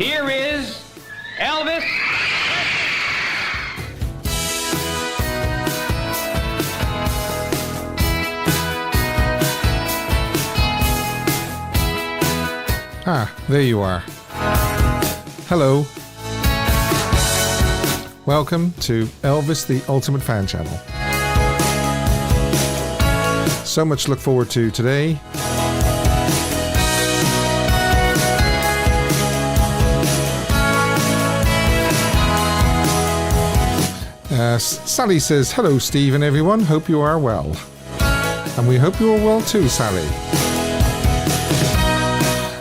Here is Elvis. Ah, there you are. Hello. Welcome to Elvis the Ultimate Fan Channel. So much to look forward to today. Sally says, hello Steve and everyone, hope you are well. And we hope you are well too, Sally.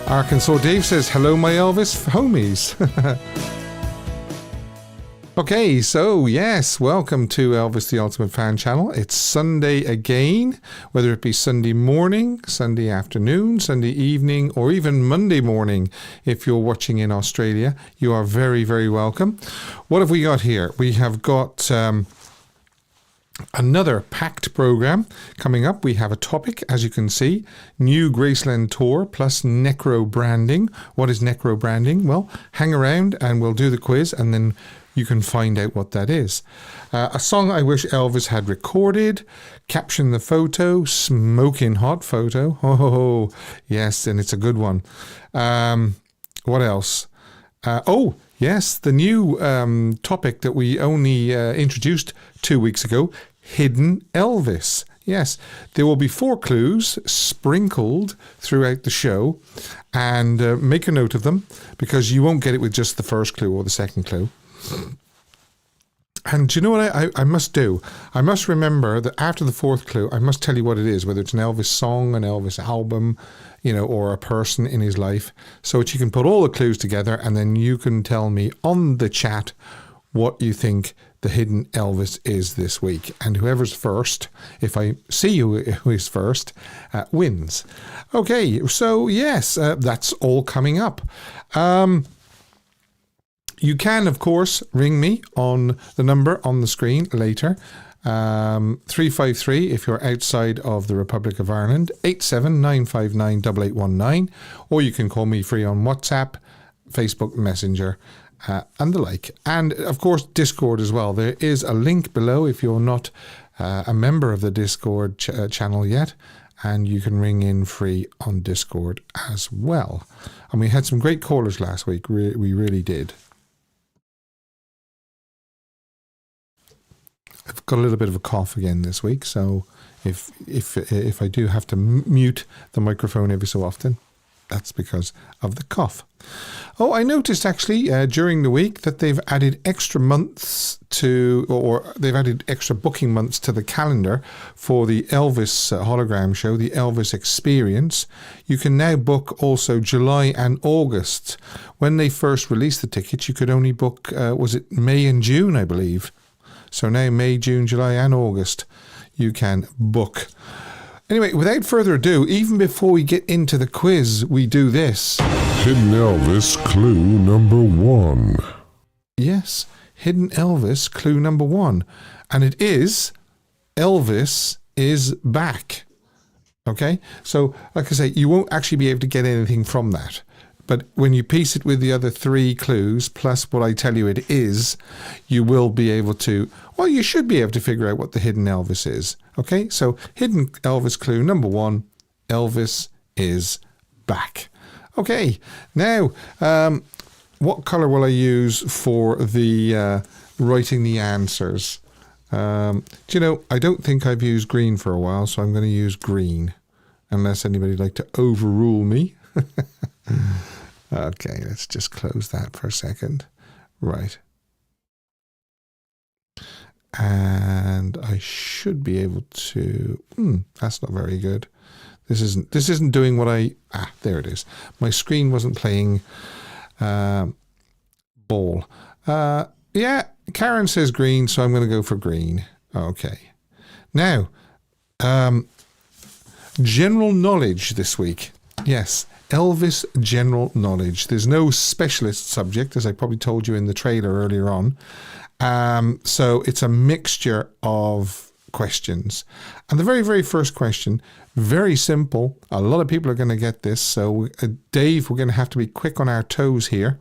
Arkansas Dave says, hello my Elvis homies. Okay, so yes, welcome to Elvis the Ultimate Fan Channel. It's Sunday again, whether it be Sunday morning, Sunday afternoon, Sunday evening, or even Monday morning. If you're watching in Australia, you are very, very welcome. What have we got here? We have got another packed program coming up. We have a topic, as you can see, new Graceland tour plus necro-branding. What is necro-branding? Well, hang around and we'll do the quiz and then you can find out what that is. A song I wish Elvis had recorded, caption the photo, smoking hot photo. Oh, yes, and it's a good one. What else? Yes, the new topic that we only introduced 2 weeks ago, hidden Elvis. Yes, there will be 4 clues sprinkled throughout the show, and make a note of them because you won't get it with just the first clue or the second clue. And do you know what I must do? I must remember that after the 4th clue, I must tell you what it is, whether it's an Elvis song, an Elvis album, or a person in his life, so that you can put all the clues together and then you can tell me on the chat what you think the hidden Elvis is this week. And whoever's first, if I see who is first, wins. Okay, so yes, that's all coming up. You can, of course, ring me on the number on the screen later. 353 if you're outside of the Republic of Ireland, 879598819, or you can call me free on WhatsApp, Facebook Messenger, and the like. And, of course, Discord as well. There is a link below if you're not a member of the Discord channel yet, and you can ring in free on Discord as well. And we had some great callers last week. We really did. I've got a little bit of a cough again this week, so if I do have to mute the microphone every so often, that's because of the cough. Oh, I noticed actually during the week that they've added extra months or they've added extra booking months to the calendar for the Elvis hologram show, the Elvis Experience. You can now book also July and August. When they first released the tickets, you could only book, was it May and June, I believe. So now May, June, July and August you can book. Anyway, without further ado, even before we get into the quiz, we do this. Hidden Elvis clue number 1. Yes, hidden Elvis clue number 1. And it is Elvis is back. Okay? So, like I say, you won't actually be able to get anything from that. But when you piece it with the other 3 clues, plus what I tell you it is, you will be able to, well, you should be able to figure out what the hidden Elvis is. Okay, so hidden Elvis clue number 1, Elvis is back. Okay, now, what colour will I use for the writing the answers? Do you know, I don't think I've used green for a while, so I'm going to use green, unless anybody'd like to overrule me. Okay, let's just close that for a second. Right. And I should be able to... that's not very good. This isn't doing what I... there it is. My screen wasn't playing ball. Yeah, Karen says green, so I'm going to go for green. Okay. Now, general knowledge this week. Yes, Elvis general knowledge. There's no specialist subject, as I probably told you in the trailer earlier on. So it's a mixture of questions. And the very, very first question, very simple. A lot of people are going to get this. So Dave, we're going to have to be quick on our toes here.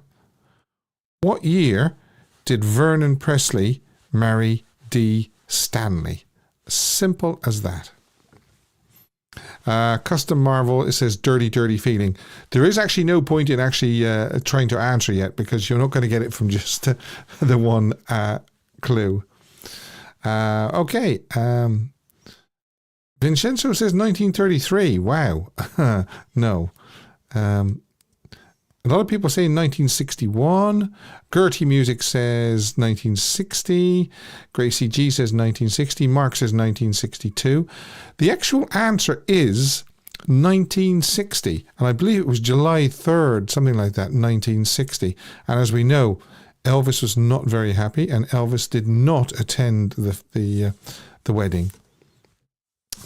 What year did Vernon Presley marry Dee Stanley? Simple as that. Custom Marvel, it says dirty, dirty feeling. There is actually no point in actually trying to answer yet, because you're not going to get it from just the one clue. Okay. Vincenzo says 1933. Wow. No. A lot of people say 1961. Gertie Music says 1960. Gracie G says 1960. Mark says 1962. The actual answer is 1960. And I believe it was July 3rd, something like that, 1960. And as we know, Elvis was not very happy, and Elvis did not attend the wedding.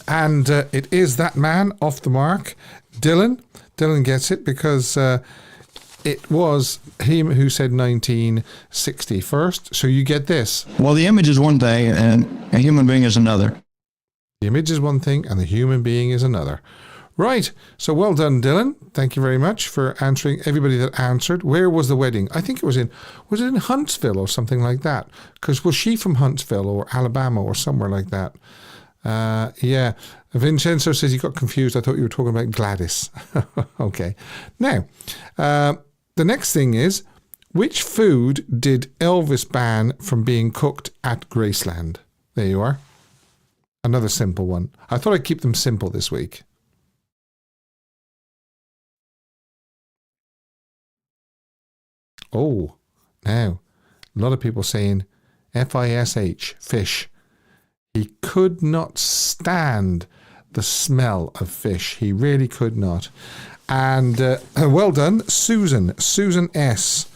And it is that man off the mark, Dylan. Dylan gets it because it was him who said 1960 first. So you get this. Well, the image is one thing and a human being is another. The image is one thing and the human being is another. Right. So well done, Dylan. Thank you very much for answering everybody that answered. Where was the wedding? I think was it in Huntsville or something like that? Because was she from Huntsville or Alabama or somewhere like that? Yeah. Vincenzo says he got confused. I thought you were talking about Gladys. Okay. Now, the next thing is, which food did Elvis ban from being cooked at Graceland? There you are. Another simple one. I thought I'd keep them simple this week. Oh, now, a lot of people saying FISH, fish. He could not stand the smell of fish. He really could not. And well done, Susan. Susan S.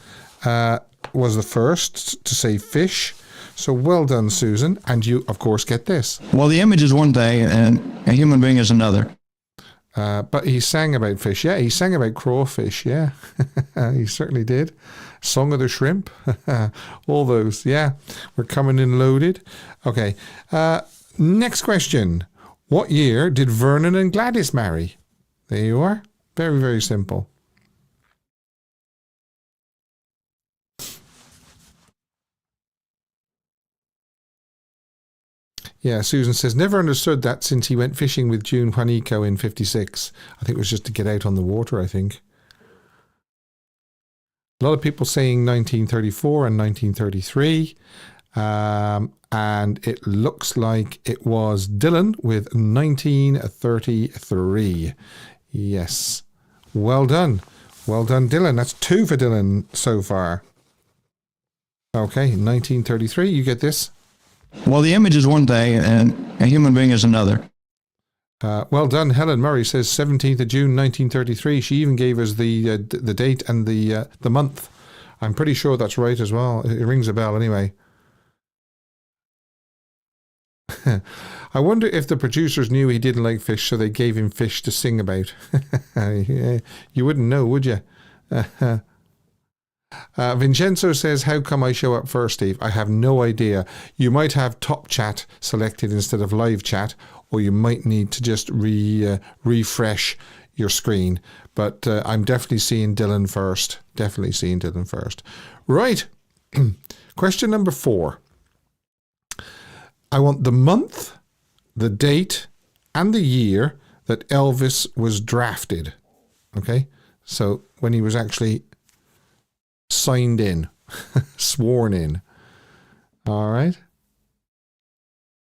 Was the first to say fish. So well done, Susan. And you, of course, get this. Well, the image is one thing and a human being is another. But he sang about fish. Yeah, he sang about crawfish. Yeah, he certainly did. Song of the Shrimp. All those. Yeah, we're coming in loaded. Okay. Next question. What year did Vernon and Gladys marry? There you are. Very, very simple. Yeah, Susan says, never understood that since he went fishing with June Juanico in 56. I think it was just to get out on the water, I think. A lot of people saying 1934 and 1933. And it looks like it was Dylan with 1933. Yes. Well done. Well done, Dylan. That's 2 for Dylan so far. Okay, 1933. You get this. Well, the image is one thing and a human being is another. Well done. Helen Murray says 17th of June 1933. She even gave us the date and the month. I'm pretty sure that's right as well. It rings a bell anyway. I wonder if the producers knew he didn't like fish, so they gave him fish to sing about. You wouldn't know, would you? Vincenzo says, how come I show up first, Steve? I have no idea. You might have top chat selected instead of live chat, or you might need to just refresh your screen. But I'm definitely seeing Dylan first. Definitely seeing Dylan first. Right. Question number 4. I want the month, the date, and the year that Elvis was drafted. Okay? So when he was actually signed in, sworn in. All right.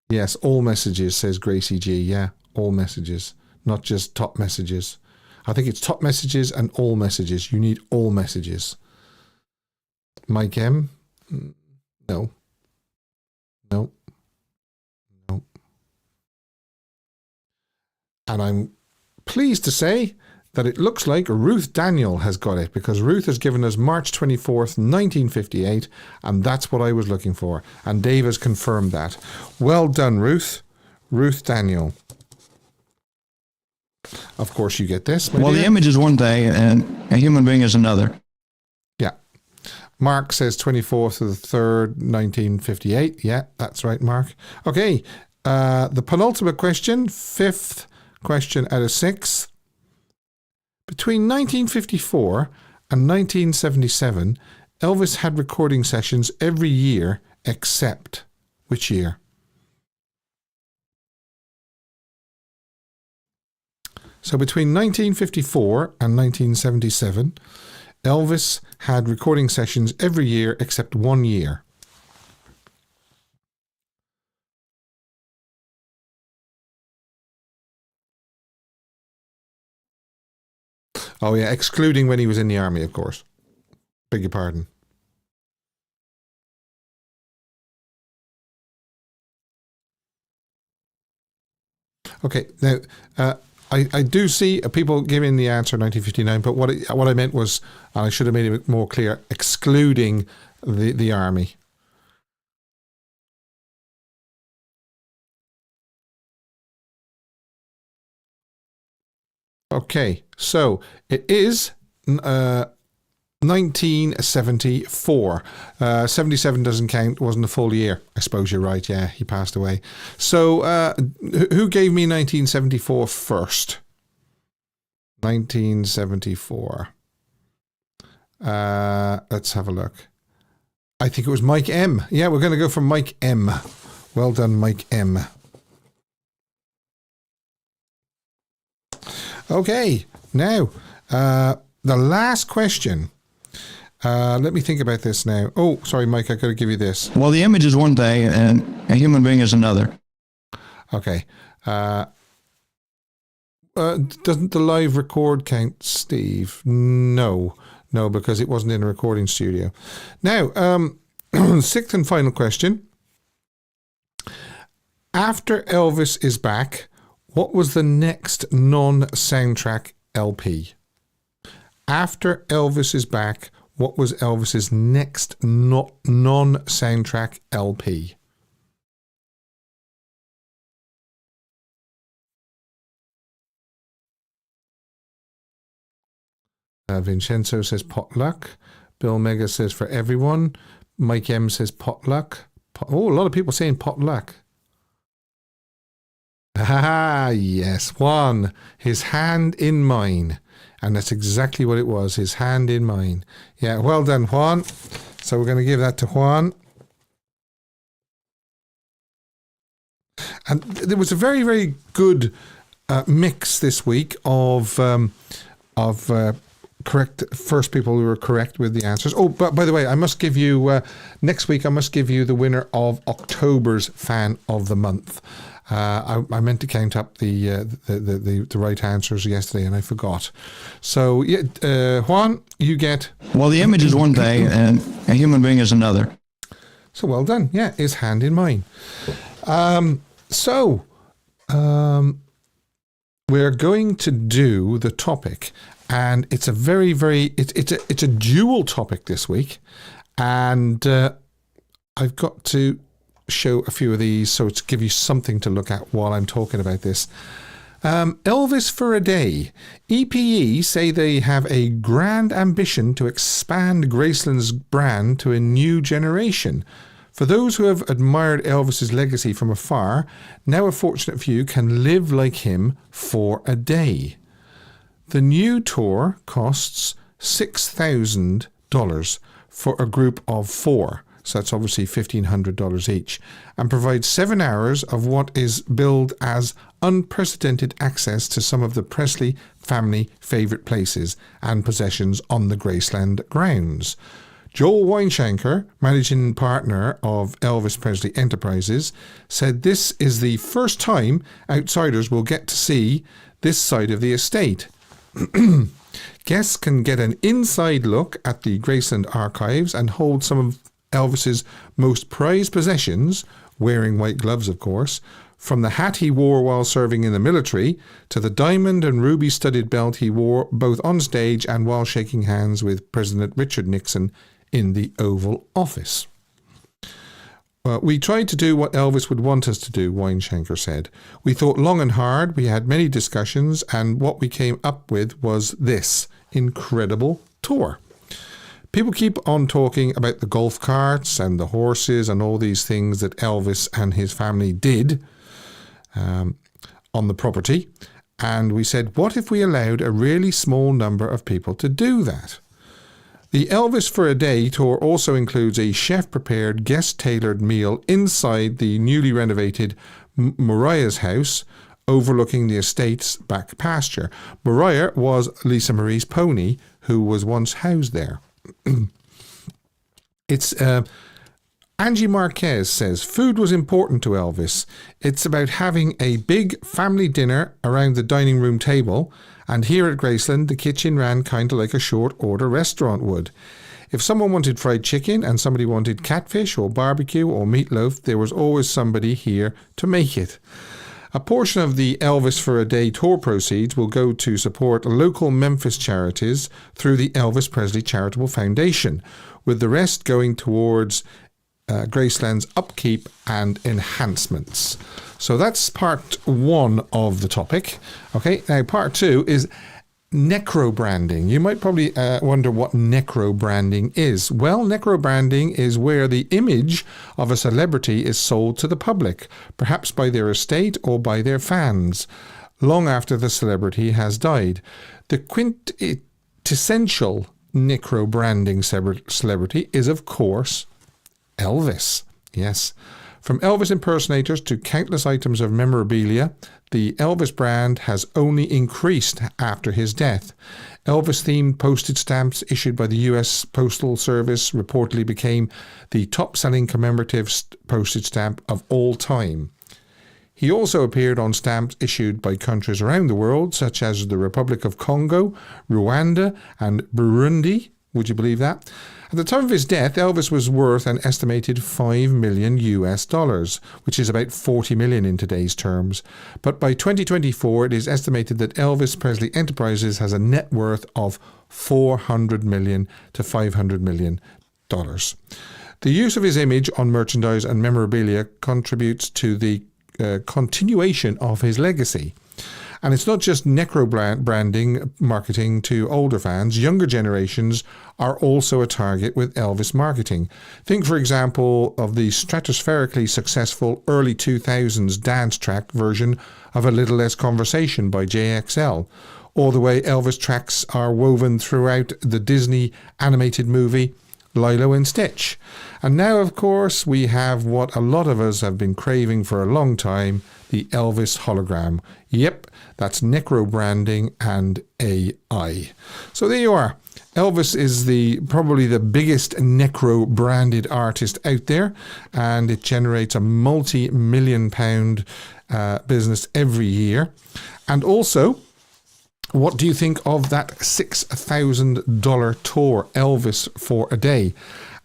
Yes, all messages, says Gracie G. Yeah, all messages, not just top messages. I think it's top messages and all messages. You need all messages. Mike M. No. No. No. And I'm pleased to say that it looks like Ruth Daniel has got it, because Ruth has given us March 24th, 1958, and that's what I was looking for. And Dave has confirmed that. Well done, Ruth. Ruth Daniel. Of course, you get this. Well, dear. the image is one thing and a human being is another. Yeah. Mark says 24th of the 3rd, 1958. Yeah, that's right, Mark. Okay. The penultimate question, 5th question out of 6. Between 1954 and 1977, Elvis had recording sessions every year except which year? So between 1954 and 1977, Elvis had recording sessions every year except 1 year. Oh yeah, excluding when he was in the army, of course. Beg your pardon. Okay, now I do see people giving the answer 1959, but what I meant was, and I should have made it more clear, excluding the army. Okay, so it is 1974. 77 doesn't count, wasn't a full year. I suppose you're right, yeah, he passed away. So who gave me 1974 first? 1974. Let's have a look. I think it was Mike M. Yeah, we're going to go for Mike M. Well done, Mike M. Okay, now, the last question. Let me think about this now. Oh, sorry, Mike, I got to give you this. Well, the image is one thing and a human being is another. Okay. Doesn't the live record count, Steve? No, because it wasn't in a recording studio. Now, sixth and final question. After Elvis is back, what was the next non-soundtrack LP? After Elvis is back, what was Elvis's next non-soundtrack LP? Vincenzo says potluck. Bill Mega says for everyone. Mike M says potluck. A lot of people saying potluck. Ah, yes, Juan. His hand in mine. And that's exactly what it was, his hand in mine. Yeah, well done, Juan. So we're going to give that to Juan. And there was a very, very good mix this week of correct first people who were correct with the answers. Oh, but by the way, I must give you next week. I must give you the winner of October's Fan of the Month. I meant to count up the right answers yesterday, and I forgot. So yeah, Juan, you get. Well, the image is one thing, and a human being is another. So well done. Yeah, his hand in mine. We're going to do the topic. And it's a very, very, it's a dual topic this week. And I've got to show a few of these so to give you something to look at while I'm talking about this. Elvis for a day. EPE say they have a grand ambition to expand Graceland's brand to a new generation. For those who have admired Elvis's legacy from afar, now a fortunate few can live like him for a day. The new tour costs $6,000 for a group of 4, so that's obviously $1,500 each, and provides 7 hours of what is billed as unprecedented access to some of the Presley family favourite places and possessions on the Graceland grounds. Joel Weinshanker, managing partner of Elvis Presley Enterprises, said this is the first time outsiders will get to see this side of the estate. Guests can get an inside look at the Graceland archives and hold some of Elvis's most prized possessions, wearing white gloves of course, from the hat he wore while serving in the military to the diamond and ruby studded belt he wore both on stage and while shaking hands with President Richard Nixon in the Oval Office. We tried to do what Elvis would want us to do, Weinshanker said. We thought long and hard, we had many discussions, and what we came up with was this incredible tour. People keep on talking about the golf carts and the horses and all these things that Elvis and his family did on the property. And we said, what if we allowed a really small number of people to do that? The Elvis for a Day tour also includes a chef-prepared, guest-tailored meal inside the newly renovated Mariah's house, overlooking the estate's back pasture. Mariah was Lisa Marie's pony, who was once housed there. It's Angie Marquez says, food was important to Elvis. It's about having a big family dinner around the dining room table, and here at Graceland, the kitchen ran kind of like a short order restaurant would. If someone wanted fried chicken and somebody wanted catfish or barbecue or meatloaf, there was always somebody here to make it. A portion of the Elvis for a Day tour proceeds will go to support local Memphis charities through the Elvis Presley Charitable Foundation, with the rest going towards Graceland's upkeep and enhancements. So that's part one of the topic. Okay, now part two is necro-branding. You might probably wonder what necro-branding is. Well, necro-branding is where the image of a celebrity is sold to the public, perhaps by their estate or by their fans, long after the celebrity has died. The quintessential necro-branding celebrity is, of course, Elvis. Yes. From Elvis impersonators to countless items of memorabilia, the Elvis brand has only increased after his death. Elvis-themed postage stamps issued by the U.S. Postal Service reportedly became the top-selling commemorative postage stamp of all time. He also appeared on stamps issued by countries around the world, such as the Republic of Congo, Rwanda, and Burundi. Would you believe that? At the time of his death, Elvis was worth an estimated $5 million US, which is about 40 million in today's terms. But by 2024, it is estimated that Elvis Presley Enterprises has a net worth of $400 million to $500 million. The use of his image on merchandise and memorabilia contributes to the continuation of his legacy. And it's not just necro-branding marketing to older fans. Younger generations are also a target with Elvis marketing. Think, for example, of the stratospherically successful early 2000s dance track version of A Little Less Conversation by JXL, or the way Elvis tracks are woven throughout the Disney animated movie Lilo and Stitch. And now, of course, we have what a lot of us have been craving for a long time, the Elvis hologram. Yep, that's necro-branding and AI. So there you are. Elvis is probably the biggest necro-branded artist out there, and it generates a multi-million pound business every year. And also, what do you think of that $6,000 tour, Elvis for a Day?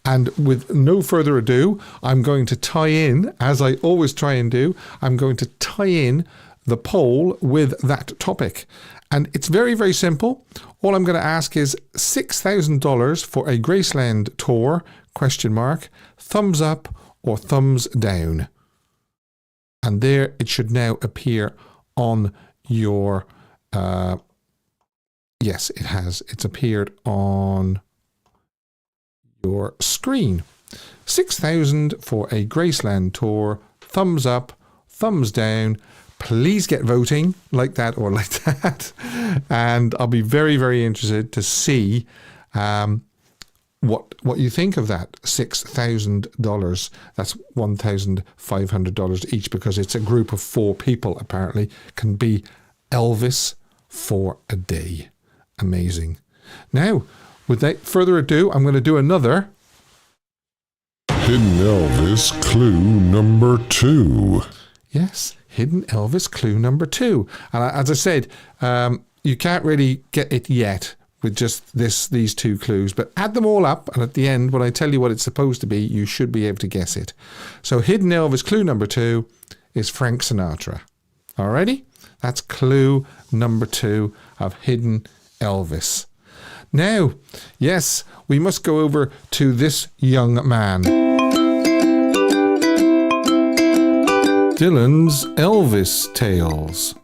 And with no further ado, I'm going to tie in, as I always try and do, I'm going to tie in the poll with that topic. And it's very, very simple. All I'm going to ask is $6,000 for a Graceland tour, ? Thumbs up or thumbs down? And there it should now appear on your... yes, it has. It's appeared on your screen. 6,000 for a Graceland tour. Thumbs up, thumbs down. Please get voting like that or like that. And I'll be very, very interested to see what you think of that $6,000. That's $1,500 each, because it's a group of 4 people, apparently, can be Elvis for a day. Amazing. Now, without further ado, I'm going to do another Hidden Elvis clue number 2. Yes, Hidden Elvis clue number 2. And as I said, you can't really get it yet with just these 2 clues, but add them all up, and at the end, when I tell you what it's supposed to be, you should be able to guess it. So Hidden Elvis clue number 2 is Frank Sinatra. Alrighty? That's clue number 2 of Hidden Elvis. Now, yes, we must go over to this young man. Dylan's Elvis Tales.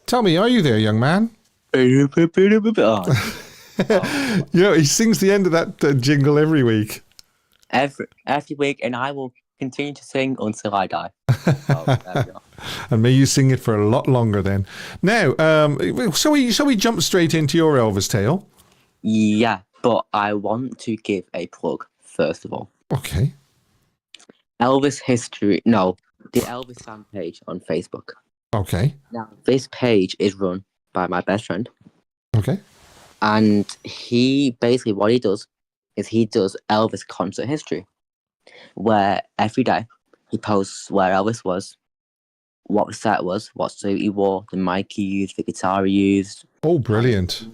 Tell me, are you there, young man? Oh. You know, he sings the end of that jingle every week. Every week, and I will continue to sing until I die. Oh, there we are. And may you sing it for a lot longer then. Now, shall we jump straight into your Elvis tale? Yeah, but I want to give a plug, first of all. Okay. Elvis history, no, the Elvis fan page on Facebook. Okay. Now, this page is run by my best friend. Okay. And he basically, what he does is he does Elvis concert history, where every day he posts where Elvis was, what the set was, what suit he wore, the mic he used, the guitar he used. Oh, brilliant.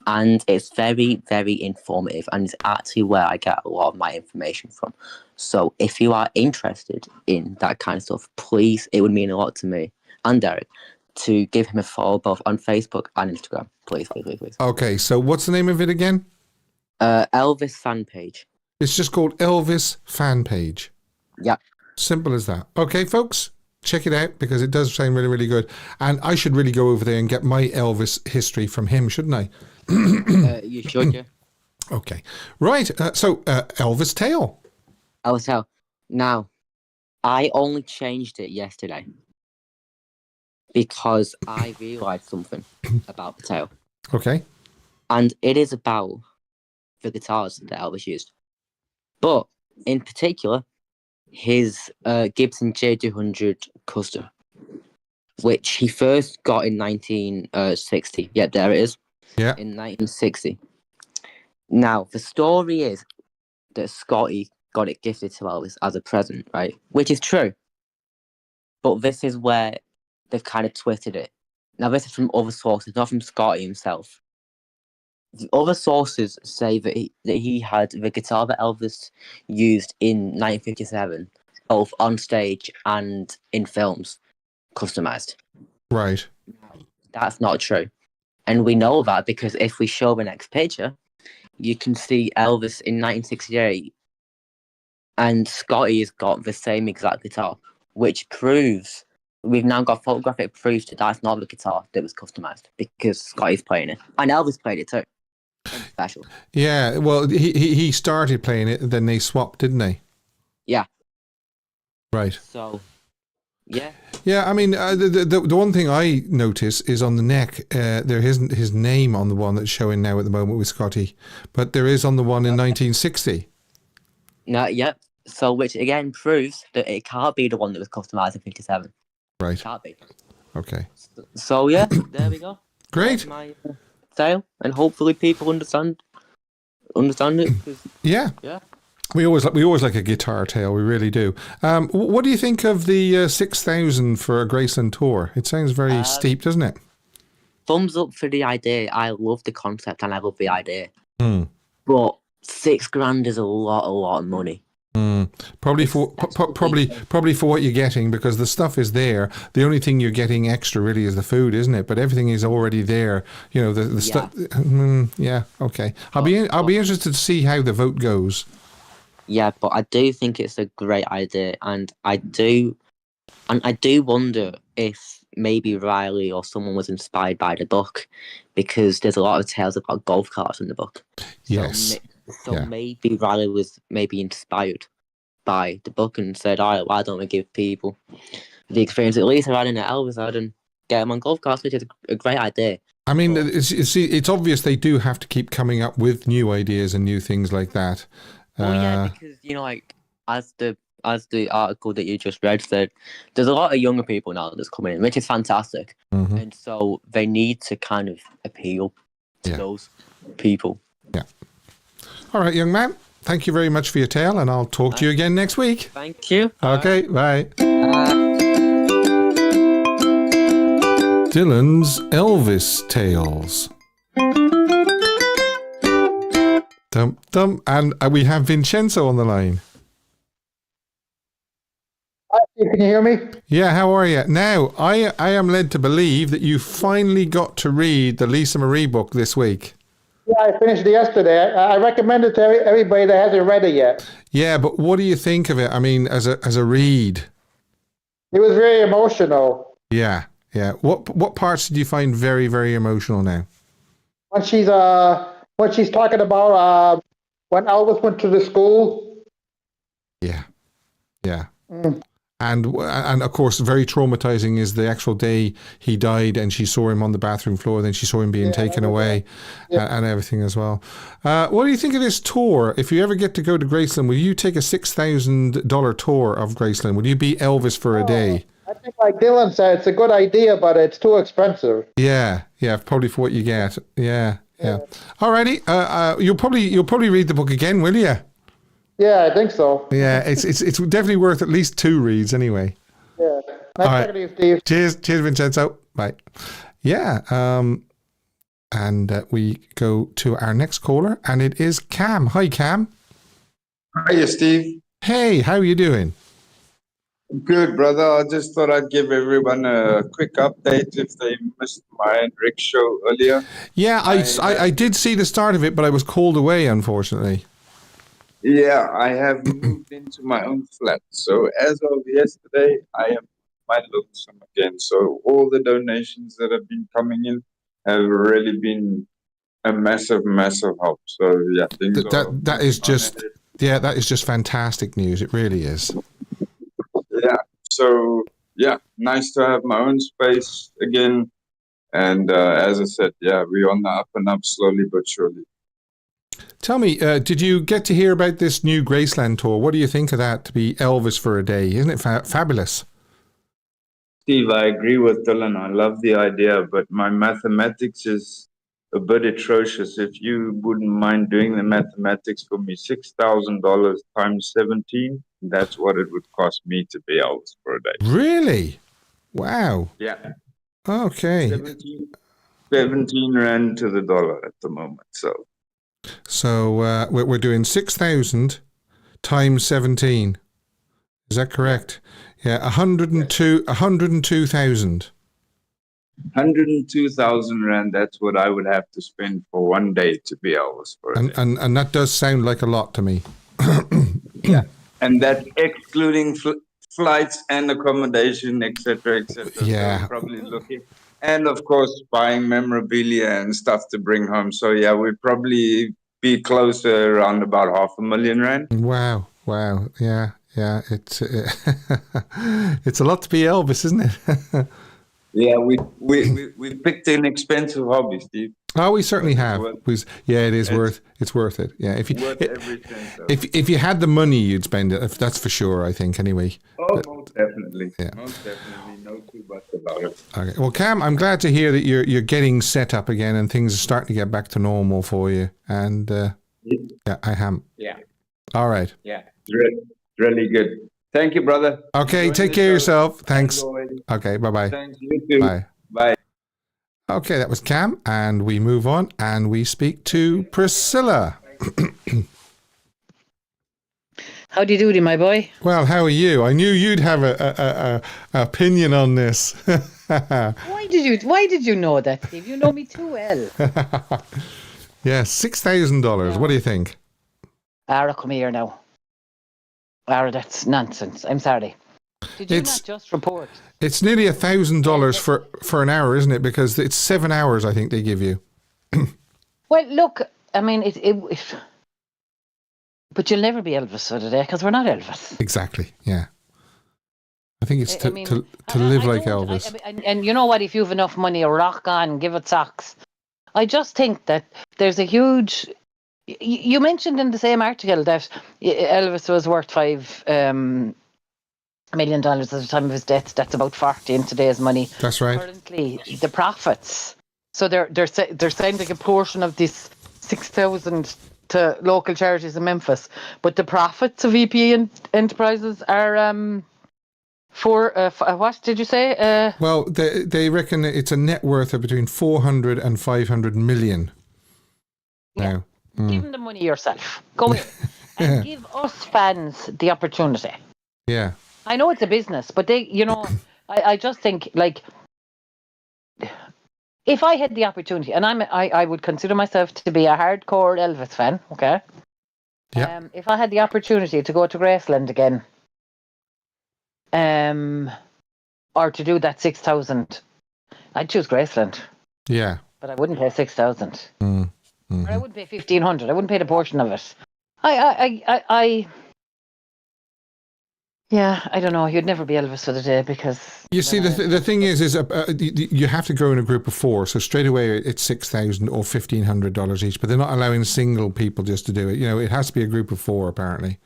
And it's very, very informative, and it's actually where I get a lot of my information from. So if you are interested in that kind of stuff, please, it would mean a lot to me and Derek to give him a follow both on Facebook and Instagram. Please, please, please, please. Okay, so what's the name of it again? Elvis fan page. It's just called Elvis fan page. Yeah. Simple as that. Okay, folks, check it out because it does sound really, really good. And I should really go over there and get my Elvis history from him, shouldn't I? You should, yeah. Okay. Right. So Elvis tale. Elvis tale. Now, I only changed it yesterday because I realised something about the tale. Okay. And it is about the guitars that Elvis used. But in particular, his Gibson J200 Custom, which he first got in 1960. Yeah, there it is. Yeah. In 1960. Now, the story is that Scotty got it gifted to Elvis as a present, right? Which is true. But this is where they've kind of twisted it. Now, this is from other sources, not from Scotty himself. The other sources say that he had the guitar that Elvis used in 1957, both on stage and in films, customized. Right. That's not true. And we know that because if we show the next picture, you can see Elvis in 1968 and Scotty has got the same exact guitar, which proves, we've now got photographic proof that that's not the guitar that was customized because Scotty's playing it. And Elvis played it too. Special. Yeah, well, he started playing it, then they swapped, didn't they? Yeah. Right. So, yeah. Yeah, I mean, the one thing I notice is on the neck, there isn't his name on the one that's showing now at the moment with Scotty, but there is on the one in 1960. No, yep. So, which again proves that it can't be the one that was customized in 57. Right. It can't be. Okay. So, yeah, there we go. Great. That's my tale, and hopefully people understand it. Yeah. Yeah. We always like a guitar tale. We really do. What do you think of the 6,000 for a Graceland tour? It sounds very steep, doesn't it? Thumbs up for the idea. I love the concept and I love the idea. Mm. But $6,000 is a lot of money. Probably for what you're getting, because the stuff is there. The only thing you're getting extra really is the food, isn't it? But everything is already there. You know, the stuff. Yeah. Okay. I'll be interested to see how the vote goes. Yeah, but I do think it's a great idea, and I do wonder if maybe Riley or someone was inspired by the book, because there's a lot of tales about golf carts in the book. Yes. So maybe Riley was inspired by the book and said, "All right, why don't we give people the experience at least of riding at Elvis and get them on golf carts," which is a great idea. I mean, it's obvious they do have to keep coming up with new ideas and new things like that. Well, yeah, because like as the article that you just read said, there's a lot of younger people now that's coming in, which is fantastic, and so they need to kind of appeal to those people. Yeah. All right, young man. Thank you very much for your tale, and I'll talk to you again next week. Thank you. Okay, bye. Dylan's Elvis Tales. And we have Vincenzo on the line. Hi, can you hear me? Yeah, how are you? Now, I am led to believe that you finally got to read the Lisa Marie book this week. Yeah, I finished it yesterday. I recommend it to everybody that hasn't read it yet. Yeah, but what do you think of it? I mean, as a read? It was very emotional. Yeah. What parts did you find very, very emotional now? When she's talking about when Elvis went to the school. Yeah. And of course, very traumatizing is the actual day he died, and she saw him on the bathroom floor. Then she saw him being taken away, and everything as well. What do you think of this tour? If you ever get to go to Graceland, will you take a $6,000 tour of Graceland? Will you be Elvis for a day? I think, like Dylan said, it's a good idea, but it's too expensive. Yeah, probably for what you get. Yeah. Alrighty, you'll probably read the book again, will you? Yeah, I think so. Yeah, it's definitely worth at least 2 reads anyway. Yeah. Nice talking to you, Steve. Cheers, Vincenzo. Bye. Yeah, and we go to our next caller, and it is Cam. Hi, Cam. Hiya, Steve. Hey, how are you doing? Good, brother. I just thought I'd give everyone a quick update if they missed my Rick show earlier. Yeah, I did see the start of it, but I was called away, unfortunately. Yeah, I have moved into my own flat. So as of yesterday, I am my lonesome again. So all the donations that have been coming in have really been a massive, massive help. So yeah, that is just fantastic news. It really is. Yeah. So yeah, nice to have my own space again. And as I said, yeah, we're on the up and up slowly but surely. Tell me, did you get to hear about this new Graceland tour? What do you think of that, to be Elvis for a day? Isn't it fabulous? Steve, I agree with Dylan. I love the idea, but my mathematics is a bit atrocious. If you wouldn't mind doing the mathematics for me, $6,000 times 17, that's what it would cost me to be Elvis for a day. Really? Wow. Yeah. Okay. 17 rand to the dollar at the moment. So we're doing 6,000 times 17. Is that correct? Yeah, 102,000. 102,000 rand. That's what I would have to spend for one day to be Elvis for a day. And that does sound like a lot to me. Yeah, and that's excluding flights and accommodation, etc., etc. Yeah, so probably looking. And of course, buying memorabilia and stuff to bring home. So yeah, we'd probably be closer around about 500,000 rand. Wow. Yeah. It's it's a lot to be Elvis, isn't it? Yeah, we picked an expensive hobby, Steve. Oh, we certainly have. It's worth it. Yeah, if you had the money, you'd spend it. That's for sure. I think anyway. Oh, most definitely. Yeah. Most definitely. No two buts about it. Okay. Well, Cam, I'm glad to hear that you're getting set up again and things are starting to get back to normal for you. And yeah, I am. Yeah. All right. Yeah. Really good. Thank you, brother. Okay. Enjoy take care of yourself. Thanks. Okay. Bye-bye. Thanks. You too. Bye. Bye. Okay, that was Cam, and we move on and we speak to Priscilla. How do you do, my boy? Well, how are you? I knew you'd have a opinion on this. Why did you know that, Steve? You know me too well. Yeah, $6,000. What do you think? Ara, come here now. Ara, that's nonsense. I'm sorry. Did you not just report? It's nearly $1,000 for an hour, isn't it? Because it's 7 hours, I think they give you. Well, look, I mean, but you'll never be Elvis for the day because we're not Elvis. Exactly. Yeah. I think it's to live like Elvis. And you know what? If you have enough money, rock on, give it socks. I just think that there's a huge. You mentioned in the same article that Elvis was worth $5 million at the time of his death. That's about 40 in today's money. That's right. Currently, the profits. So they're sending a portion of this 6,000 to local charities in Memphis, but the profits of EPE Enterprises are for what did you say? Well, they reckon it's a net worth of between 400 and 500 million. Yeah. Now, give them the money yourself. Go in and give us fans the opportunity. Yeah. I know it's a business, but I just think, like, if I had the opportunity, and I would consider myself to be a hardcore Elvis fan, okay? Yeah. If I had the opportunity to go to Graceland again, or to do that 6,000, I'd choose Graceland. Yeah. But I wouldn't pay 6,000. Mm-hmm. Or I wouldn't pay 1,500. I wouldn't pay the portion of it. Yeah, I don't know. You'd never be Elvis for the day because You see, the thing is you have to go in a group of 4. So straight away it's $6,000 or $1,500 each. But they're not allowing single people just to do it. You know, it has to be a group of 4 apparently.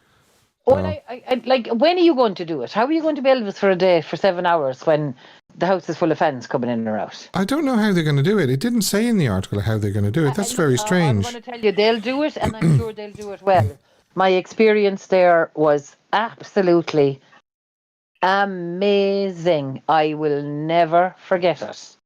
Well, I like. When are you going to do it? How are you going to be Elvis for a day for 7 hours when the house is full of fans coming in or out? I don't know how they're going to do it. It didn't say in the article how they're going to do it. That's very strange. I'm going to tell you, they'll do it, and I'm sure they'll do it well. My experience there was absolutely amazing. I will never forget it.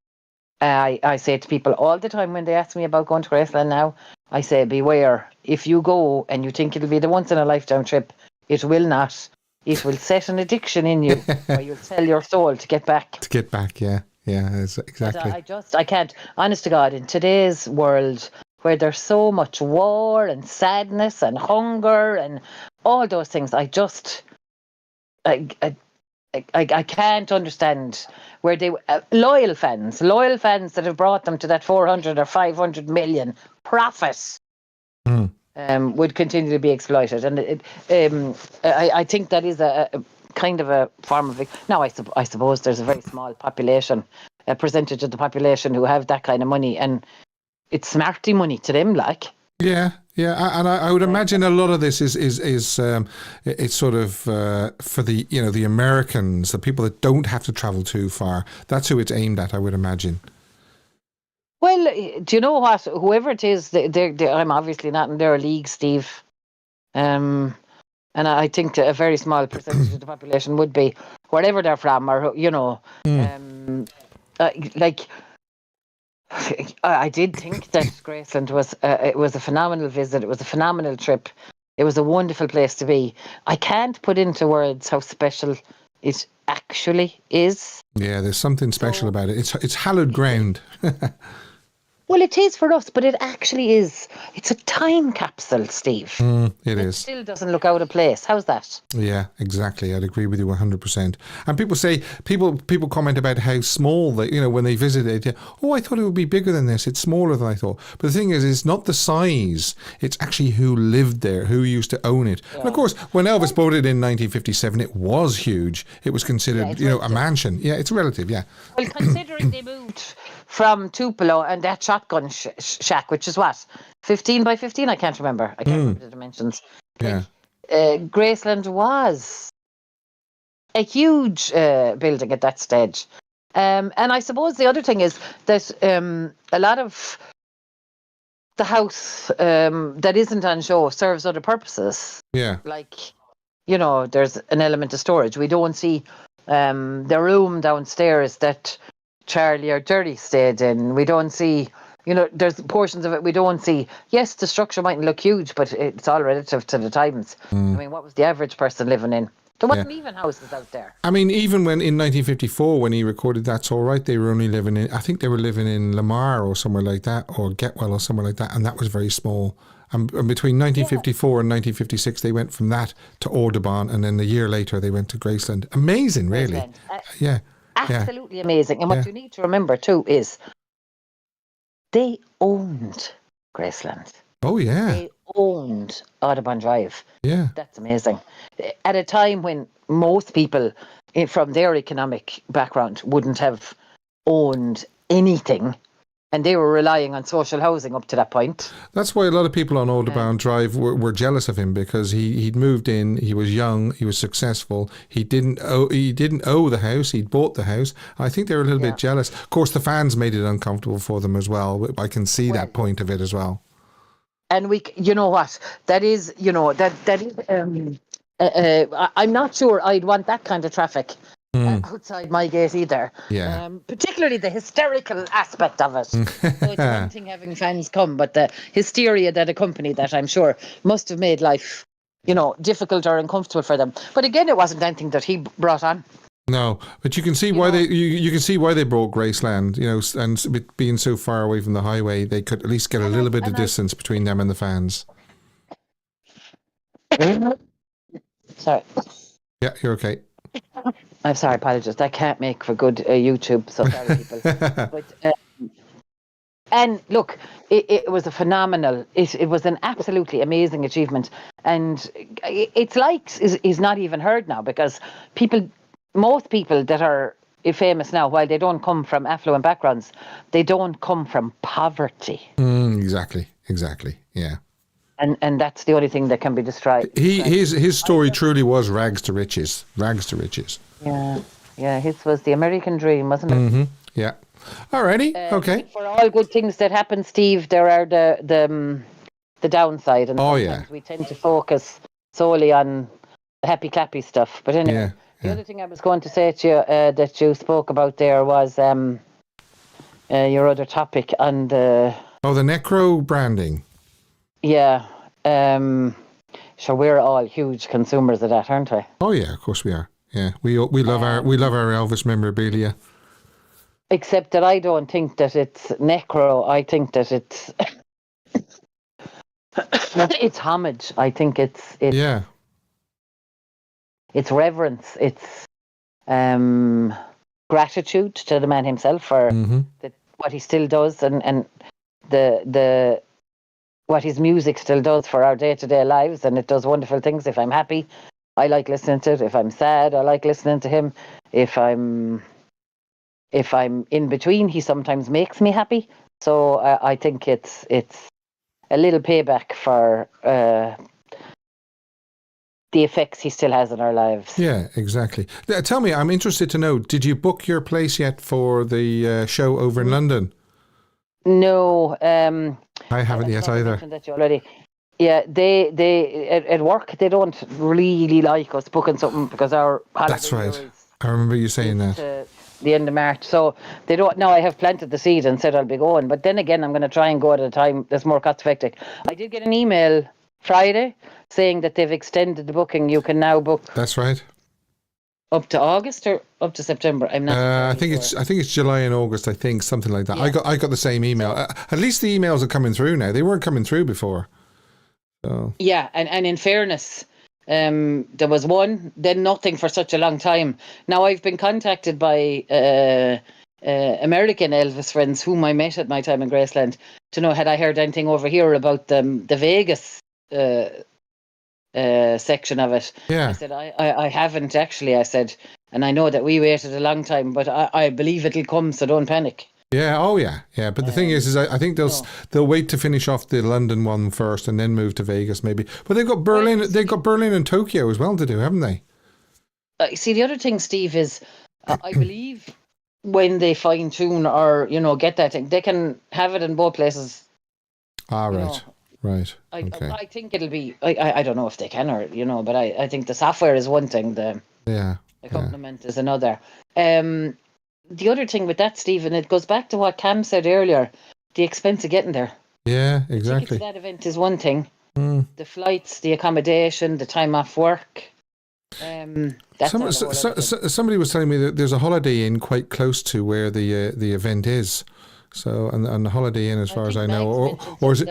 I say to people all the time when they ask me about going to Graceland now, I say, beware. If you go and you think it'll be the once-in-a-lifetime trip, it will not. It will set an addiction in you where you'll sell your soul to get back. To get back, yeah. Yeah, exactly. I can't, honest to God, in today's world where there's so much war and sadness and hunger and all those things, I can't understand where they loyal fans that have brought them to that 400 or 500 million profit would continue to be exploited, and I think that is a kind of a form of. Now, I suppose there's a very small population, a percentage of the population who have that kind of money, and it's smarty money to them, like. Yeah, and I would imagine a lot of this is it's sort of for the the Americans, the people that don't have to travel too far. That's who it's aimed at, I would imagine. Well, do you know what? Whoever it is, I'm obviously not in their league, Steve. And I think that a very small percentage of the population would be, wherever they're from, or I did think that Graceland was it was a phenomenal visit. It was a phenomenal trip. It was a wonderful place to be. I can't put into words how special it actually is. Yeah, there's something special about it. It's hallowed ground. Well, it is for us, but it actually is. It's a time capsule, Steve. It is. Still doesn't look out of place. How's that? Yeah, exactly. I'd agree with you 100%. And people say, people comment about how small they, when they visit it. Oh, I thought it would be bigger than this. It's smaller than I thought. But the thing is, it's not the size. It's actually who lived there, who used to own it. Yeah. And of course, when Elvis bought it in 1957, it was huge. It was considered, a mansion. Yeah, it's relative. Yeah. Well, considering they moved from Tupelo and that shotgun shack, which is what, 15 by 15? I can't remember. I can't remember the dimensions. Yeah. Graceland was a huge building at that stage. And I suppose the other thing is that a lot of the house that isn't on show serves other purposes. Yeah. Like, there's an element of storage. We don't see the room downstairs that Charlie or Jerry stayed in. We don't see, there's portions of it we don't see. Yes, the structure mightn't look huge, but it's all relative to the times. I mean, what was the average person living in? There wasn't even houses out there. I mean, even when in 1954, when he recorded That's All Right, they were only living in, I think they were living in Lamar or somewhere like that, or Getwell or somewhere like that, and that was very small. And between 1954 and 1956, they went from that to Audubon, and then a year later, they went to Graceland. Amazing, really. Yeah. Absolutely amazing. And what you need to remember too is they owned Graceland. Oh, yeah. They owned Audubon Drive. Yeah. That's amazing. At a time when most people from their economic background wouldn't have owned anything, and they were relying on social housing up to that point. That's why a lot of people on Audubon Drive were jealous of him, because he'd moved in, he was young, he was successful, he didn't owe the house, he'd bought the house. I think they were a little bit jealous. Of course, the fans made it uncomfortable for them as well. I can see that point of it as well. And that is, I'm not sure I'd want that kind of traffic outside my gate either. Yeah. Particularly the hysterical aspect of it. So it's one thing having fans come, but the hysteria that accompanied that, I'm sure, must have made life, difficult or uncomfortable for them. But again, it wasn't anything that he brought on. No, but you can see why you can see why they brought Graceland, and being so far away from the highway, they could at least get a little bit of distance between them and the fans. Sorry. Yeah, you're okay. I'm sorry, apologies. That can't make for good YouTube, so sorry, people. But And look, it was a phenomenal. It was an absolutely amazing achievement, and it's like is not even heard now because most people that are famous now, while they don't come from affluent backgrounds, they don't come from poverty. Exactly. Yeah. And that's the only thing that can be described. His story truly was rags to riches. Rags to riches. Yeah. His was the American dream, wasn't it? Mm-hmm. Yeah. Alrighty. Okay. For all good things that happen, Steve, there are the downside, and sometimes we tend to focus solely on the happy clappy stuff. But anyway, the other thing I was going to say to you that you spoke about there was your other topic on the necro-branding. Yeah. So we're all huge consumers of that, aren't we? Oh yeah, of course we are. Yeah, we love our Elvis memorabilia. Except that I don't think that it's necro. I think that it's it's homage. I think it's it's reverence. It's gratitude to the man himself for what he still does and the what his music still does for our day-to-day lives, and it does wonderful things. If I'm happy, I like listening to it. If I'm sad, I like listening to him. If I'm in between, he sometimes makes me happy. So I think it's a little payback for the effects he still has in our lives. Yeah, exactly. Tell me, I'm interested to know, did you book your place yet for the show over in London? No. I haven't yet either. That you already. Yeah, they at work, they don't really like us booking something because our holiday. That's right. I remember you saying that. The end of March, so they don't. Now I have planted the seed and said I'll be going, but then again I'm going to try and go at a time that's more cost effective. I did get an email Friday saying that they've extended the booking. You can now book. That's right. Up to August or up to September? I'm not. I think it's July and August. I think something like that. Yeah. I got the same email. At least the emails are coming through now. They weren't coming through before. So. Yeah, and in fairness. There was one, then nothing for such a long time. Now I've been contacted by American Elvis friends whom I met at my time in Graceland to know had I heard anything over here about the Vegas section of it. Yeah. I said I haven't actually. I said, and I know that we waited a long time, but I believe it'll come, so don't panic. Yeah. Oh, yeah. Yeah. But the thing is I think they'll wait to finish off the London one first and then move to Vegas maybe. But they've got Berlin. They've got Berlin and Tokyo as well to do, haven't they? See, the other thing, Steve, is I believe when they fine tune or get that thing, they can have it in both places. Ah, right. Right. Okay. I think it'll be. I don't know if they can or but I think the software is one thing. The accompaniment is another. The other thing with that, Stephen, it goes back to what Cam said earlier, the expense of getting there. Yeah, exactly. Tickets to that event is one thing. The flights, the accommodation, the time off work. Somebody was telling me that there's a Holiday Inn quite close to where the event is. So and the Holiday Inn, as far as I know, or is it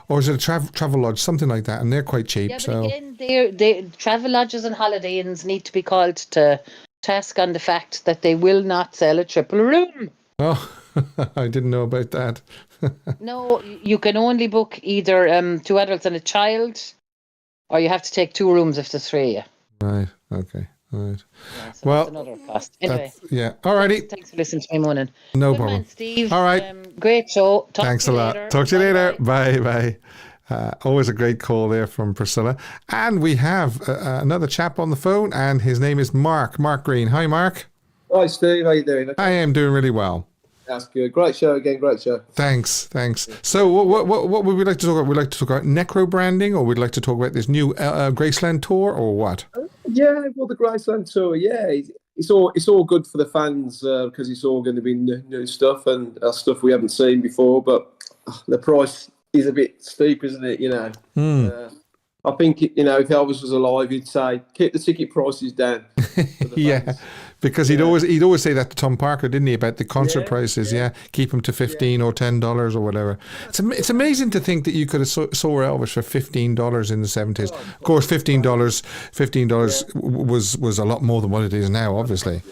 or is it a travel lodge, something like that, and they're quite cheap. Yeah, but again, they travel lodges and Holiday Inns need to be called to task on the fact that they will not sell a triple room. Oh, I didn't know about that. No, you can only book either 2 adults and a child, or you have to take 2 rooms if there's 3 of you. Right. Okay. Right. Yeah, so that's another cost. Anyway. Yeah. Alrighty. Thanks for listening to me morning. No Good problem. Man, Steve. All right. Great show. Thanks a lot. Talk to you later. Bye. Always a great call there from Priscilla. And we have another chap on the phone, and his name is Mark Green. Hi, Mark. Hi, Steve. How you doing? Okay. I am doing really well. That's good. Great show again. Great show. Thanks. So what would we like to talk about? We'd like to talk about necro-branding, or we'd like to talk about this new Graceland tour, or what? Yeah, well, the Graceland tour, yeah. It's all good for the fans because it's all going to be new stuff and stuff we haven't seen before, but the price is a bit steep, isn't it? I think if Elvis was alive, he'd say keep the ticket prices down. Yeah, because he'd always say that to Tom Parker, didn't he, about the concert prices? Yeah, keep them to $15 or $10 or whatever. It's amazing to think that you could have saw Elvis for $15 in the 70s. Of course, $15 was a lot more than what it is now, obviously.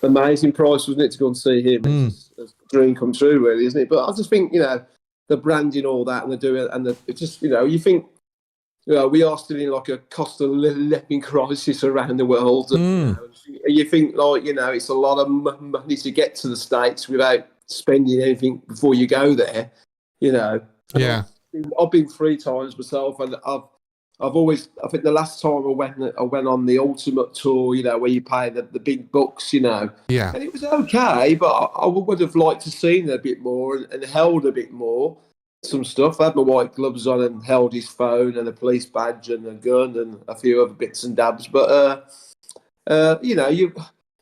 amazing price, wasn't it, to go and see him? It's a dream come true, really, isn't it? But I just think, the branding, all that, and the doing, and it's just, you think, we are still in like a cost of living crisis around the world. And, you think, like, it's a lot of money to get to the States without spending anything before you go there, Yeah. I've been 3 times myself, and I've always, I think the last time I went on the Ultimate Tour, where you pay the big bucks, Yeah. and it was okay, but I would have liked to seen a bit more and held a bit more. Some stuff. I had my white gloves on and held his phone and a police badge and a gun and a few other bits and dabs. But you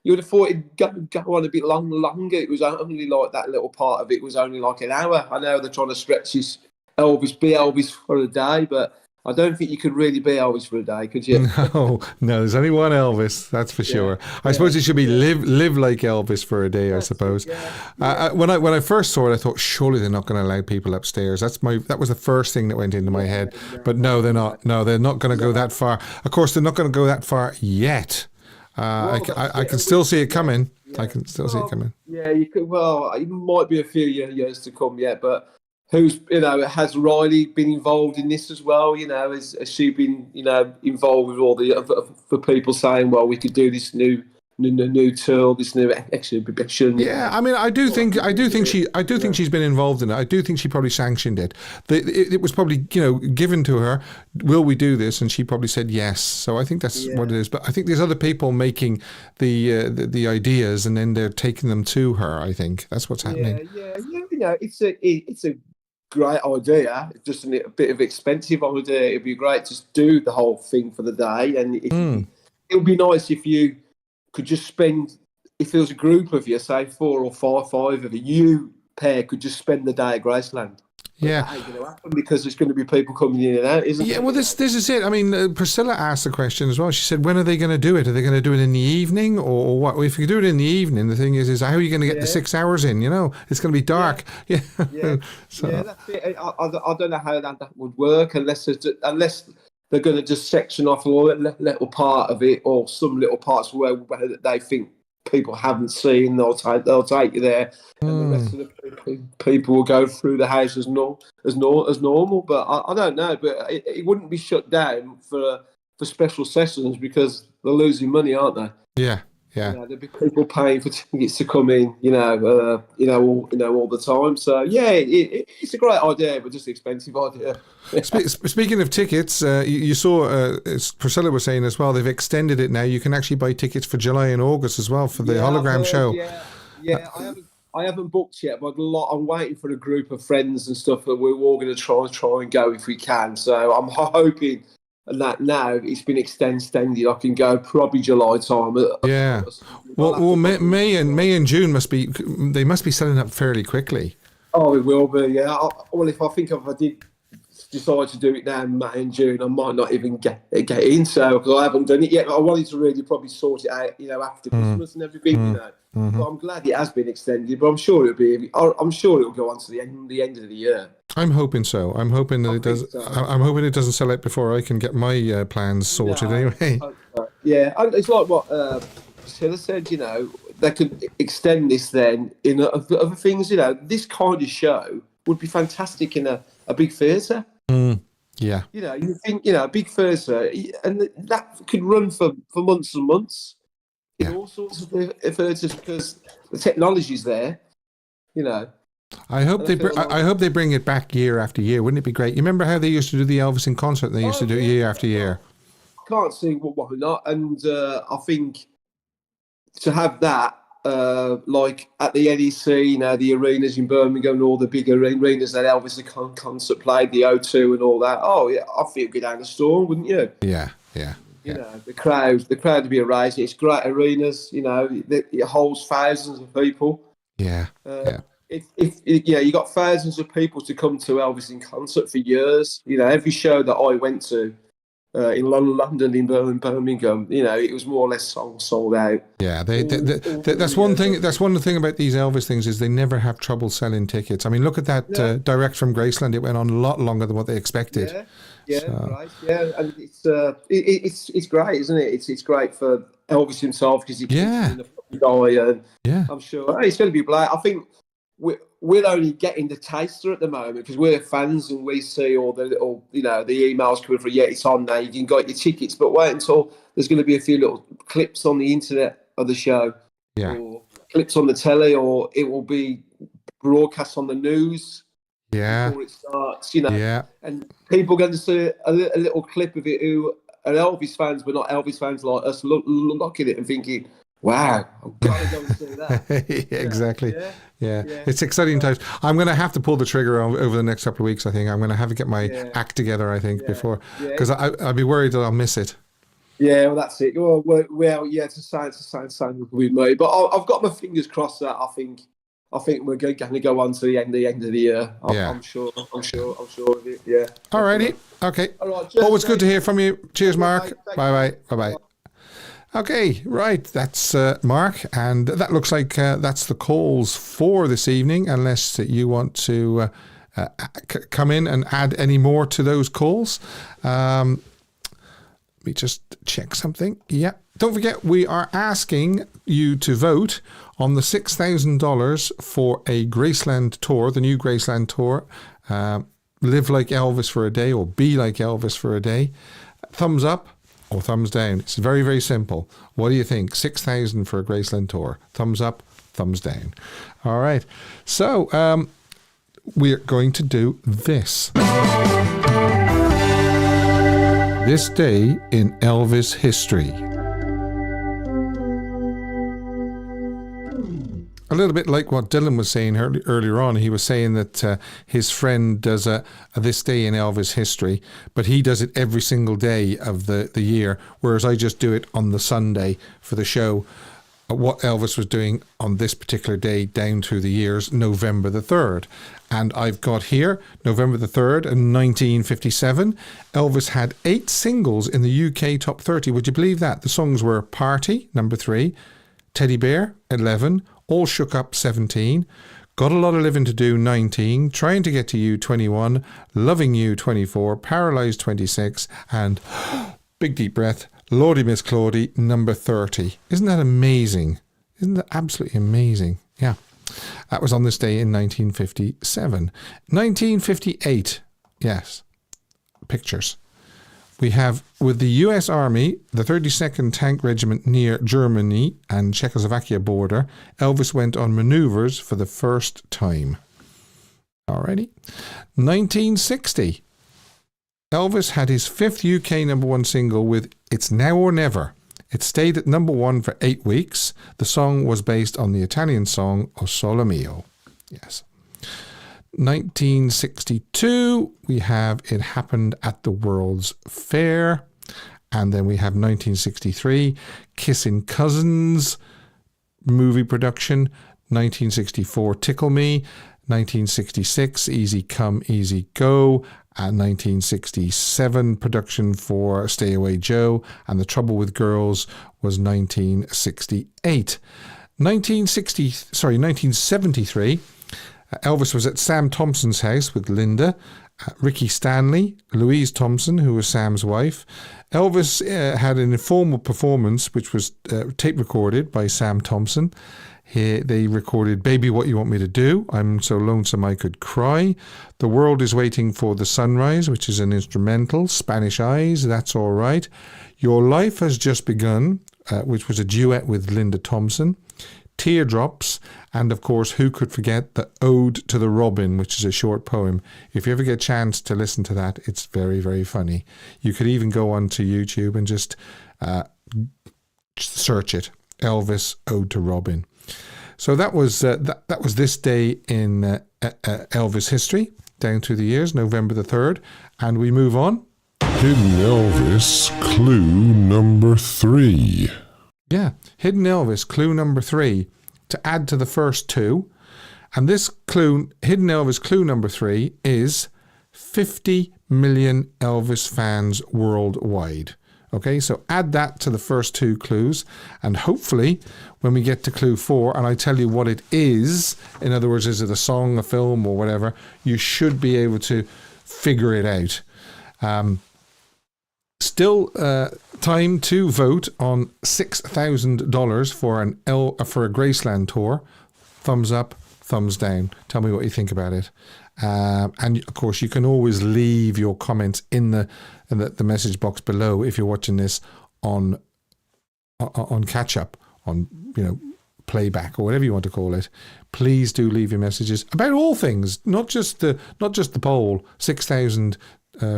would have thought it'd go on a bit longer. It was only like that little part of it was only like an hour. I know they're trying to stretch his be Elvis for a day, but I don't think you could really be Elvis for a day, could you? No, there's only one Elvis, that's for sure. I suppose it should be live like Elvis for a day, I suppose. When I first saw it, I thought, surely they're not going to allow people upstairs. That was the first thing that went into my head. But no, they're not. No, they're not going to go that far. Of course, they're not going to go that far yet. I can still see it coming. I can still see it coming. Yeah, you could. Well, it might be a few years to come yet, but has Riley been involved in this as well? Has she been, involved with all the people saying, well, we could do this new tour, this new exhibition? Yeah, I mean, I do think she's been involved in it. I do think she probably sanctioned it. It was probably, given to her. Will we do this? And she probably said yes. So I think that's what it is. But I think there's other people making the ideas, and then they're taking them to her. I think that's what's happening. Yeah. It's a great idea, just a bit of expensive idea. It'd be great to do the whole thing for the day, and it would be nice if you could just spend, if there was a group of you, say 4 or 5 of you pair could just spend the day at Graceland. Yeah, that ain't going to happen because there's going to be people coming in and out, isn't it? Yeah, well, this is it. I mean, Priscilla asked the question as well. She said, when are they going to do it? Are they going to do it in the evening or what? Well, if you do it in the evening, the thing is how are you going to get the 6 hours in? It's going to be dark. Yeah. So. Yeah, that's it. I don't know how that would work unless they're going to just section off a little part of it, or some little parts where they think people haven't seen. They'll take you there, and the rest of the people will go through the house as normal. But I don't know. But it wouldn't be shut down for special sessions because they're losing money, aren't they? Yeah. There'd be people paying for tickets to come in, all the time. So it's a great idea, but just an expensive idea. Speaking of tickets, you saw, as Priscilla was saying as well, they've extended it now. You can actually buy tickets for July and August as well for the hologram show. I haven't booked yet, but I'm waiting for a group of friends and stuff that we're all going to try and go if we can. So I'm hoping that now it's been extended. I can go probably July time. Yeah. Well, May and June must be selling up fairly quickly. Oh, it will be. Yeah. If I did decide to do it now in May and June, I might not even get in. So because I haven't done it yet, I wanted to really probably sort it out, after Christmas and everything. But I'm glad it has been extended. But I'm sure it'll go on to the end of the year. I'm hoping so. I'm hoping that it does. So. I'm hoping it doesn't sell out before I can get my plans sorted. Anyway. Yeah, it's like what Priscilla said. They could extend this then in other things. This kind of show would be fantastic in a big theatre. Yeah. You think a big theatre, and that could run for months and months. In all sorts of theatres because the technology's there. I hope they bring it back year after year. Wouldn't it be great? You remember how they used to do the Elvis in concert? And they used to do it year after year. Can't see why not. And I think to have that, like at the NEC, the arenas in Birmingham and all the big arenas that Elvis the concert played, the O2 and all that. Oh yeah, I think it'd go down the storm, wouldn't you? Yeah. The crowd would be amazing. It's great arenas. It holds thousands of people. Yeah. If you got thousands of people to come to Elvis in concert for years. Every show that I went to in London, in Birmingham, it was more or less sold out. Yeah, that's one thing. That's one thing about these Elvis things is they never have trouble selling tickets. I mean, look at that direct from Graceland. It went on a lot longer than what they expected. Yeah, right. Yeah, and it's great, isn't it? It's great for Elvis himself because he keeps Yeah. being a fucking guy, and Yeah. I'm sure it's going to be black. I think we're only getting the taster at the moment because we're fans and we see all the little, the emails coming through. Yeah, it's on now. You can get your tickets, but wait until there's going to be a few little clips on the internet of the show, or clips on the telly, or it will be broadcast on the news before it starts. And people are going to see a little clip of it who are Elvis fans, but not Elvis fans like us, look at it and thinking, wow, I've got to go and see that. Exactly. Yeah. It's exciting times. I'm going to have to pull the trigger over the next couple of weeks, I think. I'm going to have to get my act together, I think, before. Because I'd be worried that I'll miss it. Yeah, well, that's it. Well, it's the same with me. But I've got my fingers crossed that I think we're going to go on to the end of the year. I'm sure of it. Yeah. Alrighty. Okay. All right, Always good to hear from you. Cheers, Mark. Bye-bye. Okay, right. That's Mark, and that looks like that's the calls for this evening. Unless you want to come in and add any more to those calls. Let me just check something. Yeah. Don't forget, we are asking you to vote on the $6,000 for a Graceland tour, the new Graceland tour. Live like Elvis for a day, or be like Elvis for a day. Thumbs up or thumbs down. It's very, very simple. What do you think? 6,000 for a Graceland tour. Thumbs up, thumbs down. All right. So we're going to do this. This day in Elvis history. A little bit like what Dylan was saying earlier on. He was saying that his friend does a this day in Elvis history, but he does it every single day of the year, whereas I just do it on the Sunday for the show. What Elvis was doing on this particular day down through the years, November the 3rd. And I've got here, November the 3rd in 1957, Elvis had 8 singles in the UK top 30. Would you believe that? The songs were Party, number 3, Teddy Bear, 11, All Shook Up, 17, Got a Lot of Living to Do, 19, Trying to Get to You, 21, Loving You, 24, Paralyzed, 26, and big deep breath, Lordy Miss Claudie, number 30. Isn't that amazing? Isn't that absolutely amazing? Yeah. That was on this day in 1957. 1958, yes, pictures. We have, with the US Army, the 32nd Tank Regiment near Germany and Czechoslovakia border, Elvis went on maneuvers for the first time. Alrighty. 1960. Elvis had his 5th UK number 1 single with It's Now or Never. It stayed at number 1 for 8 weeks. The song was based on the Italian song O Sole Mio. Yes. 1962, we have It Happened at the World's Fair. And then we have 1963, Kissin' Cousins movie production. 1964, Tickle Me. 1966, Easy Come, Easy Go. And 1967, production for Stay Away Joe. And The Trouble with Girls was 1968. 1973, Elvis was at Sam Thompson's house with Linda, Ricky Stanley, Louise Thompson, who was Sam's wife. Elvis had an informal performance, which was tape recorded by Sam Thompson. They recorded Baby What You Want Me to Do, I'm So Lonesome I Could Cry, The World Is Waiting for the Sunrise, which is an instrumental, Spanish Eyes, That's All Right, Your Life Has Just Begun, which was a duet with Linda Thompson, Teardrops, and of course, who could forget the Ode to the Robin, which is a short poem. If you ever get a chance to listen to that, it's very, very funny. You could even go onto YouTube and just search it, Elvis Ode to Robin. So that was that was this day in Elvis history, down through the years, November the 3rd, and we move on. Hidden Elvis, clue number 3. Yeah, Hidden Elvis, clue number 3, to add to the first 2. And this clue, Hidden Elvis, clue number 3, is 50 million Elvis fans worldwide. Okay, so add that to the first 2 clues, and hopefully when we get to clue 4 and I tell you what it is, in other words, is it a song, a film or whatever, you should be able to figure it out. Still time to vote on $6,000 for for a Graceland tour. Thumbs up, thumbs down. Tell me what you think about it. And of course, you can always leave your comments in the message box below if you're watching this on catch up, on playback or whatever you want to call it. Please do leave your messages about all things, not just the poll, 6,000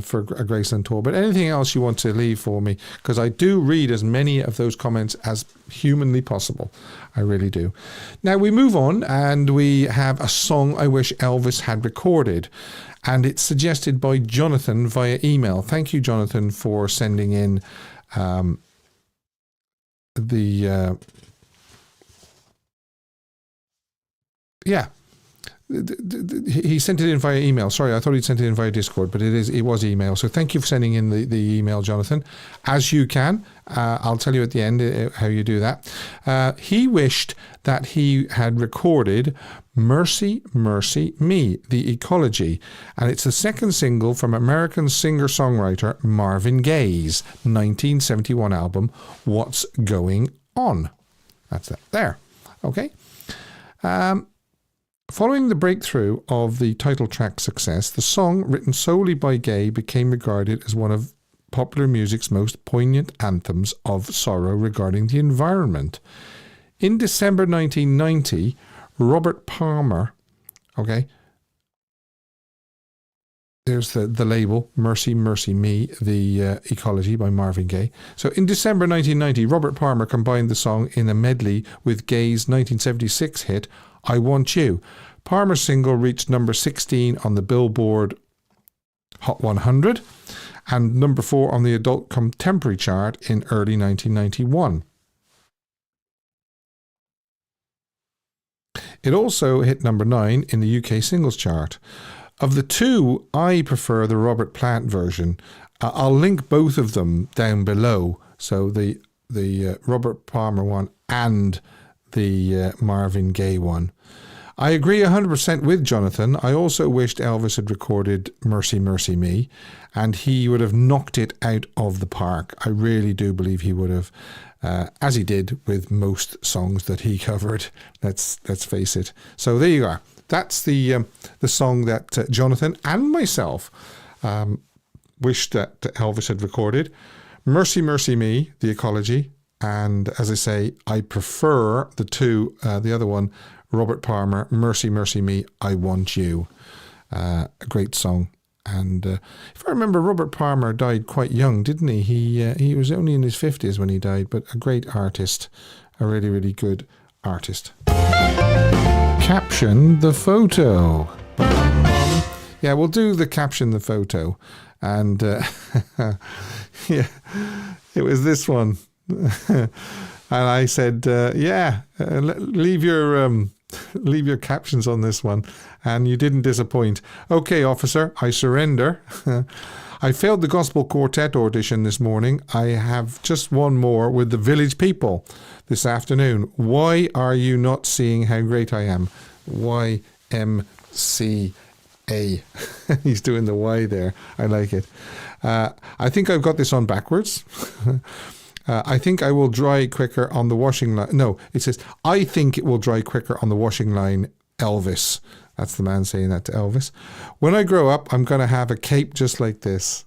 for a Graceland tour, but anything else you want to leave for me, because I do read as many of those comments as humanly possible. I really do. Now we move on, and we have a song I wish Elvis had recorded, and it's suggested by Jonathan via email. Thank you, Jonathan, for sending in he sent it in via email. Sorry, I thought he'd sent it in via Discord, but it was email. So thank you for sending in the email, Jonathan. As you can, I'll tell you at the end how you do that. He wished that he had recorded Mercy, Mercy Me, The Ecology. And it's the second single from American singer-songwriter Marvin Gaye's 1971 album, What's Going On. That's that there. Okay. Following the breakthrough of the title track success, the song, written solely by Gaye, became regarded as one of popular music's most poignant anthems of sorrow regarding the environment. In December 1990, Robert Palmer, okay, there's the label, Mercy, Mercy Me, The Ecology by Marvin Gaye. So in December 1990, Robert Palmer combined the song in a medley with Gaye's 1976 hit, I Want You. Palmer's single reached number 16 on the Billboard Hot 100 and number 4 on the Adult Contemporary chart in early 1991. It also hit number 9 in the UK singles chart. Of the two, I prefer the Robert Plant version. I'll link both of them down below. So the Robert Palmer one and the Marvin Gaye one. I agree 100% with Jonathan. I also wished Elvis had recorded Mercy, Mercy Me, and he would have knocked it out of the park. I really do believe he would have, as he did with most songs that he covered. Let's face it. So there you are. That's the song that Jonathan and myself wished that Elvis had recorded. Mercy, Mercy Me, The Ecology. And as I say, I prefer the two, the other one, Robert Palmer, Mercy, Mercy Me, I Want You. A great song. And if I remember, Robert Palmer died quite young, didn't he? He was only in his 50s when he died, but a great artist. A really, really good artist. Caption the photo. Yeah, we'll do the caption the photo. And yeah, it was this one. And I said, leave your captions on this one. And you didn't disappoint. Okay, officer, I surrender. I failed the gospel quartet audition this morning. I have just one more with the Village People this afternoon. Why are you not seeing how great I am? YMCA. He's doing the Y there. I like it. I think I've got this on backwards. I think I will dry quicker on the washing line. No, it says, I think it will dry quicker on the washing line, Elvis. That's the man saying that to Elvis. When I grow up, I'm going to have a cape just like this.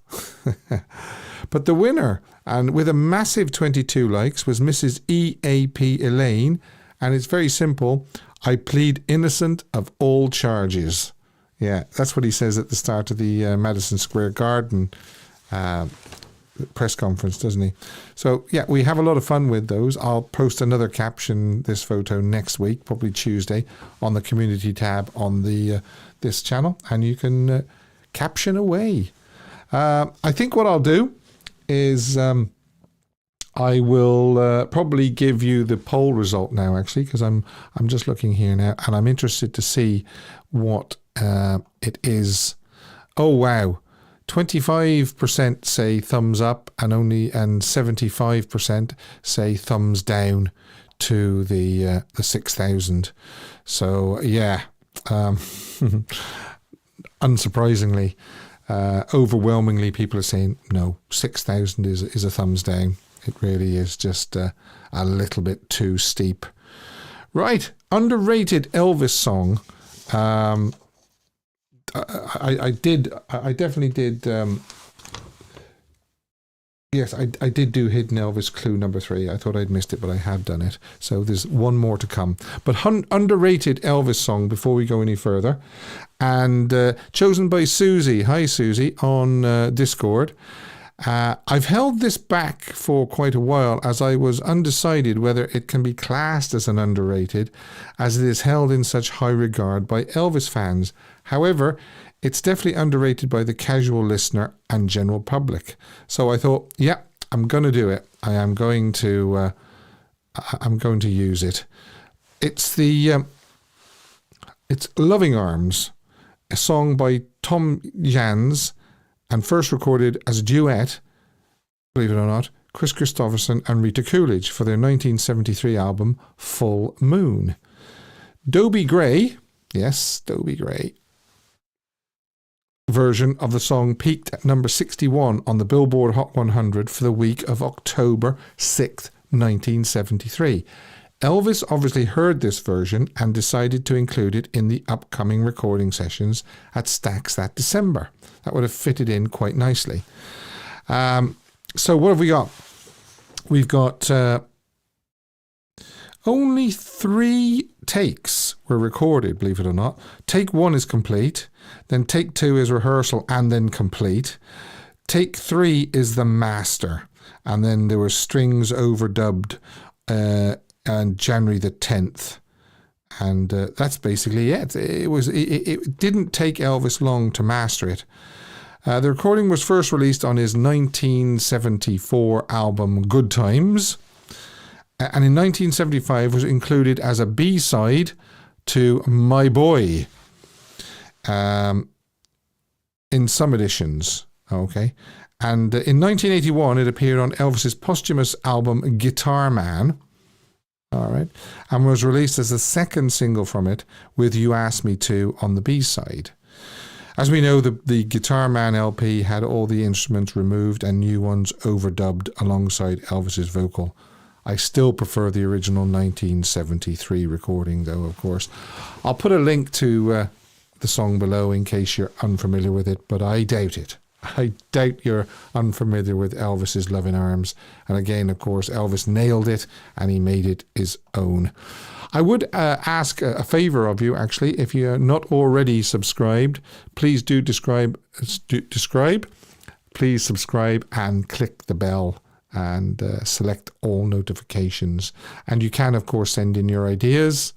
But the winner, and with a massive 22 likes, was Mrs. EAP Elaine. And it's very simple. I plead innocent of all charges. Yeah, that's what he says at the start of the Madison Square Garden press conference, doesn't he? So yeah, we have a lot of fun with those. I'll post another caption this photo next week, probably Tuesday, on the community tab on the this channel, and you can caption away. I think what I'll do is I will probably give you the poll result now, actually, because I'm just looking here now, and I'm interested to see what it is. Oh wow. 25% say thumbs up and 75% say thumbs down to the 6,000. So yeah, unsurprisingly, overwhelmingly people are saying no, 6,000 is a thumbs down. It really is just a little bit too steep. Right, underrated Elvis song. I definitely did. Yes, I did do Hidden Elvis clue number 3. I thought I'd missed it, but I have done it. So there's one more to come. But underrated Elvis song before we go any further. And chosen by Susie. Hi, Susie, on Discord. I've held this back for quite a while as I was undecided whether it can be classed as an underrated, as it is held in such high regard by Elvis fans. However, it's definitely underrated by the casual listener and general public. So I thought, yeah, I'm going to do it. I'm going to use it. It's Loving Arms, a song by Tom Jans, and first recorded as a duet, believe it or not, Chris Christopherson and Rita Coolidge for their 1973 album Full Moon. Dobie Gray, yes, Dobie Gray, version of the song peaked at number 61 on the Billboard Hot 100 for the week of October 6th, 1973. Elvis obviously heard this version and decided to include it in the upcoming recording sessions at Stax that December. That would have fitted in quite nicely. So what have we got? We've got only 3 takes were recorded, believe it or not. Take 1 is complete. Then take 2 is rehearsal and then complete. Take 3 is the master. And then there were strings overdubbed on January the 10th. And that's basically it. It didn't take Elvis long to master it. The recording was first released on his 1974 album Good Times. And in 1975 was included as a B-side to My Boy. In some editions, okay. And in 1981, it appeared on Elvis's posthumous album Guitar Man, all right, and was released as the second single from it with You Asked Me To on the B-side. As we know, the Guitar Man LP had all the instruments removed and new ones overdubbed alongside Elvis's vocal. I still prefer the original 1973 recording, though, of course. I'll put a link to the song below in case you're unfamiliar with it, but I doubt it. I doubt you're unfamiliar with Elvis's Loving Arms. And again, of course, Elvis nailed it and he made it his own. I would ask a favour of you, actually, if you're not already subscribed, please do please subscribe and click the bell and select all notifications. And you can, of course, send in your ideas,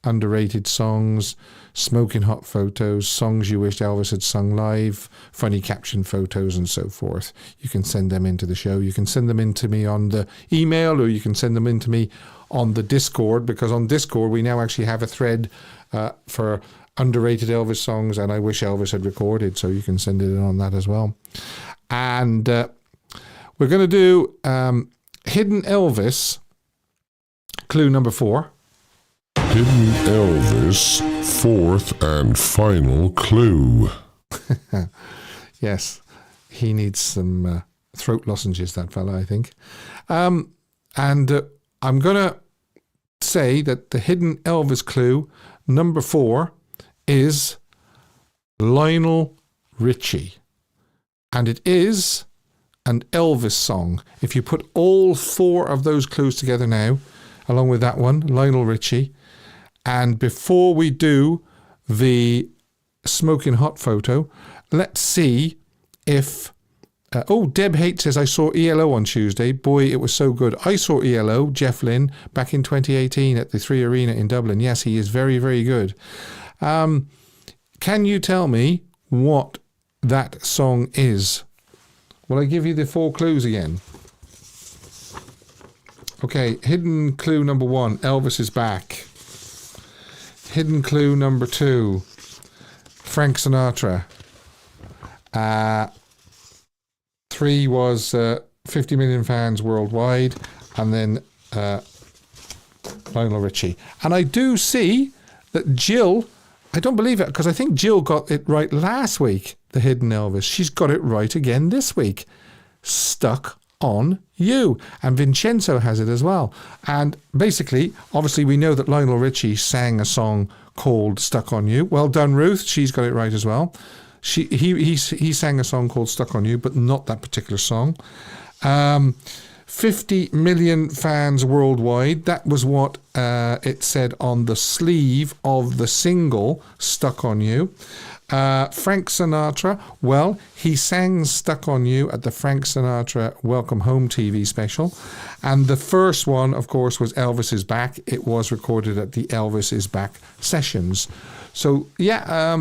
underrated songs, smoking hot photos, songs you wished Elvis had sung live, funny caption photos and so forth. You can send them into the show. You can send them in to me on the email, or you can send them in to me on the Discord, because on Discord we now actually have a thread for underrated Elvis songs and I wish Elvis had recorded, so you can send it in on that as well. And we're going to do Hidden Elvis, clue number 4. Hidden Elvis, 4th and final clue. Yes, he needs some throat lozenges, that fella, I think. And I'm going to say that the Hidden Elvis clue number 4 is Lionel Richie. And it is an Elvis song. If you put all 4 of those clues together now, along with that one, Lionel Richie, and before we do the smoking hot photo, let's see if... Deb Haight says, I saw ELO on Tuesday. Boy, it was so good. I saw ELO, Jeff Lynne, back in 2018 at the 3 Arena in Dublin. Yes, he is very, very good. Can you tell me what that song is? Will I give you the 4 clues again? Okay, hidden clue number 1, Elvis is back. Hidden clue number 2, Frank Sinatra. 3 was 50 million fans worldwide, and then Lionel Richie. And I do see that Jill, I don't believe it, because I think Jill got it right last week, the Hidden Elvis. She's got it right again this week. Stuck on You. And Vincenzo has it as well. And basically, obviously, we know that Lionel Richie sang a song called Stuck on You. Well done, Ruth. She's got it right as well. He sang a song called Stuck on You, but not that particular song. 50 million fans worldwide. That was what it said on the sleeve of the single Stuck on You. Frank Sinatra, well, he sang Stuck on You at the Frank Sinatra Welcome Home TV special. And the first one, of course, was Elvis Is Back. It was recorded at the Elvis Is Back sessions. So, yeah,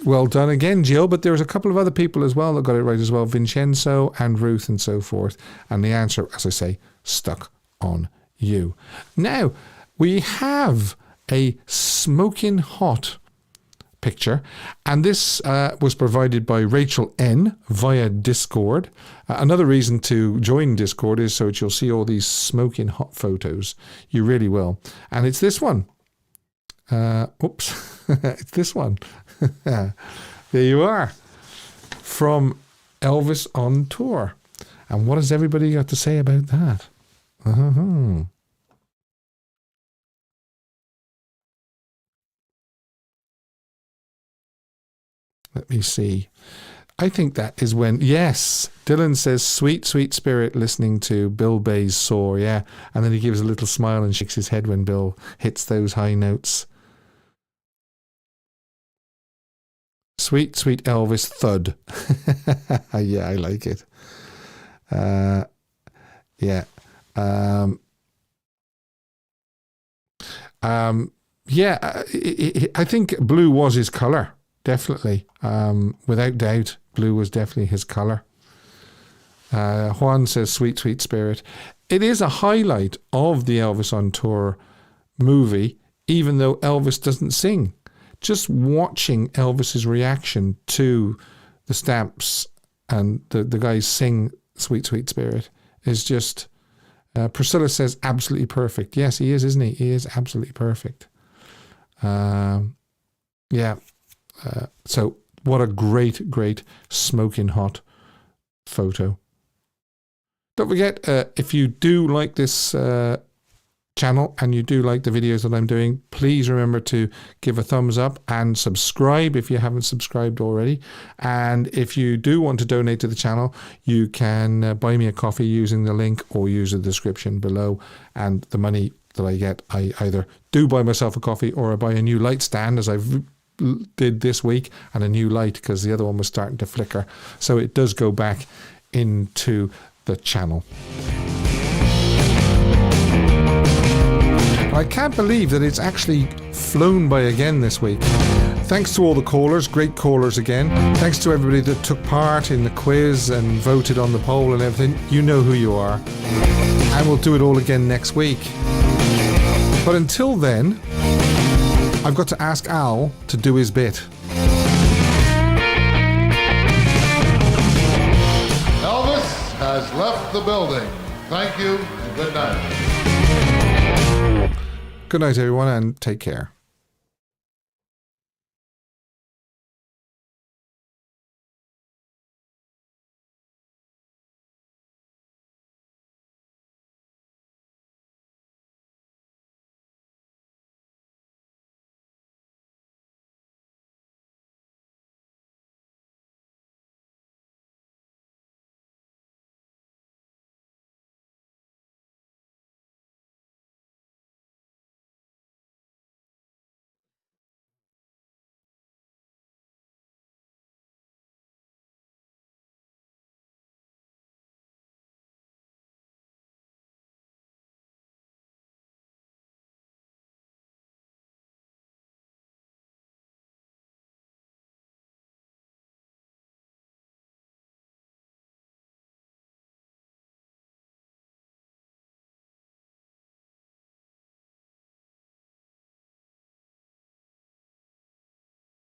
well done again, Jill. But there's a couple of other people as well that got it right as well. Vincenzo and Ruth and so forth. And the answer, as I say, Stuck on You. Now, we have a smoking hot picture, and this was provided by Rachel N via Discord. Another reason to join Discord is so that you'll see all these smoking hot photos. You really will. And it's this one. Oops. It's this one. There you are. From Elvis on Tour. And what has everybody got to say about that? Let me see. I think that is when, yes, Dylan says, sweet, sweet spirit listening to Bill Bay's Soar, yeah. And then he gives a little smile and shakes his head when Bill hits those high notes. Sweet, sweet Elvis thud. Yeah, I like it. Yeah. Yeah, I think blue was his colour. Definitely. Without doubt, blue was definitely his colour. Juan says, sweet, sweet spirit. It is a highlight of the Elvis on Tour movie, even though Elvis doesn't sing. Just watching Elvis's reaction to the stamps and the guys sing Sweet, Sweet Spirit is just... Priscilla says, absolutely perfect. Yes, he is, isn't he? He is absolutely perfect. Yeah. So what a great, great smoking hot photo. Don't forget, if you do like this channel and you do like the videos that I'm doing, please remember to give a thumbs up and subscribe if you haven't subscribed already. And if you do want to donate to the channel, you can buy me a coffee using the link or use the description below. And the money that I get, I either do buy myself a coffee or I buy a new light stand, as I've did this week, and a new light because the other one was starting to flicker. So it does go back into the channel. I can't believe that it's actually flown by again this week. Thanks to all the callers, great callers again. Thanks to everybody that took part in the quiz and voted on the poll and everything. You know who you are. And we'll do it all again next week. But until then, I've got to ask Al to do his bit. Elvis has left the building. Thank you and good night. Good night, everyone, and take care.